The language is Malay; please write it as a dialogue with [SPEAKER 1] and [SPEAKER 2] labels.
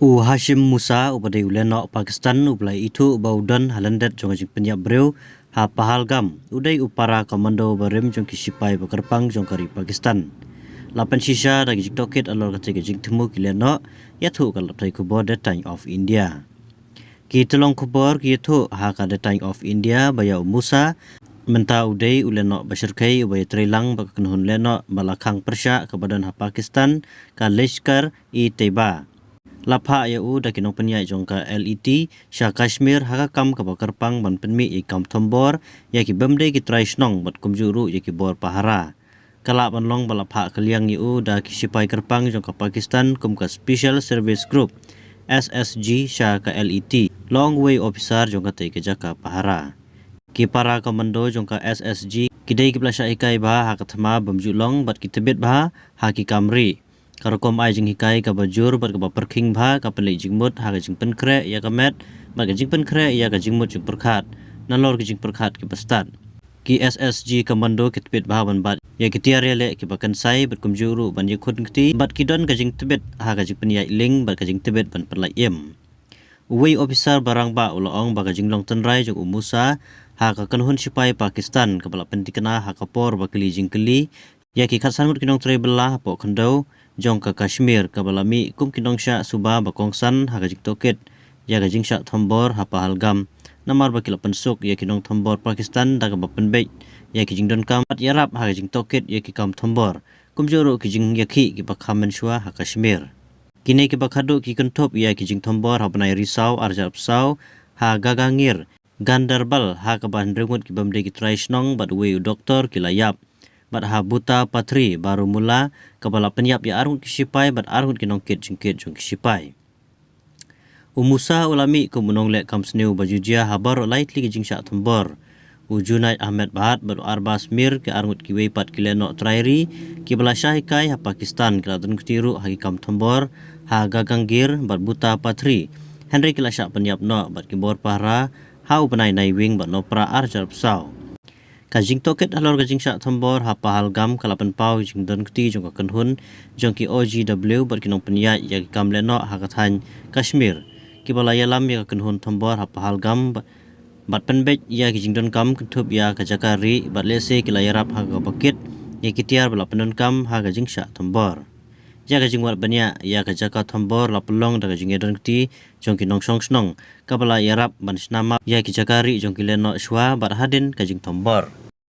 [SPEAKER 1] Hashim Musa upadai uleno Pakistan ublai itu baudan halandet jonga jing penyap breu ha Pahalgam udai upara komando barim jong kisipai bakarpang jong kari Pakistan. Lapan sisa dagi jing toket alor kata jing temu kileno yathu kalap tai kubor the Time of India. Ki telong kubor ki yathu ha ka the Time of India baya Musa menta udai uleno basyirkai ubay trilang bakakenhun leno balakang persya kebadan ha Pakistan ka Lashkar i Taiba. Lapha yau dak kinong penyai jongka LET Shah Kashmir hakakam ka bakarpang ban penmi ikam thombor ya ki bemde ki trai snong bat kumjuru ya ki bor pahara kala banlong balapha kaliang yau da ki sipai kerpang jongka Pakistan kum ka Special Service Group SSG Shah ka LET long way officer jongka te ke jaka pahara ki para komando jongka SSG kidai ki plasha ikai ba hakathma bamjulong bat ki tebet ba haki kamri Karakom ai jing hikai ka bajur bar ka perking bha ka pelai jingmut ha ka jing penkre ya ka met bar ka jing penkre ya ka jingmut jing perkhat nalor ka jing perkhat ki pastat ki SSG komando ki tebet bha ban bat ya ki tiar le ki bakan sai bat kumjuru ban yakut ngti bat ki don ka jing tebet ha ka jing penyai ling bar ka jing tebet ban perlai em uwei officer barang ba ulong ba ka jing long tenrai jong Musa ha ka kanhun sipai Pakistan ka bala pentikana ha ka por ba kli jing kli ya ki khatsan mut kinong tre bela po khando jong ka Kashmir ka balami kum kinong sha suba bakongsan ha ka jing toket ya ka jing sha thombor ha Pahalgam namar bakila pensuk ya kinong thombor Pakistan da ka bapenbei ya ki jing don kam at yarap ha ka jing toket ya ki kam thombor kum joro ki jing yakhi ki bakhamen shwa ha Kashmir kini ki bakhadu ki kenthop ya ki jing thombor ha banai Risau Arjab Sau ha Gagangir Gandarbal ha ka ban rengut ki bamde ki trai snong bat we doktor ki layap bat ha Buta Patri baru mula kepala penyap ya arhut kisipai bat arhut kinongkit jengkit jong kisipai. Musa ulami kumunong lek kamsneu bajujia habar lightly jing syak thombor. Junait Ahmed Bahat bat Arbas Mir ke arhut kiwei pat kileno trairi ki bala syahikai ha Pakistan kelatun ketiru hagi kam thombor ha Gagangir bat Buta Patri. Henry kila syak penyap no bat kibor pahra ha upanai naiwing bat nopra Arjab Sau. Kajing toket alor kajing syak thombor ha Pahalgam kalapan pau jing don kti jong ka kenhun jong ki OGW bar kinong penyai ya ki kam leno ha kathan Kashmir ki bala yalam ya ka kenhun thombor ha Pahalgam bat penbet ya ki jing don kam kentup ya ka jakari bat lese ki layarap ha ka bakit ya ki tiar bala penon kam ha kajing syak thombor ya ka jing wat banya ya ka jaka thombor la pelong da ka jing don kti jong ki nong song snong ka bala yarap ban snama ya ki jakari jong ki leno shwa bat hadin kajing thombor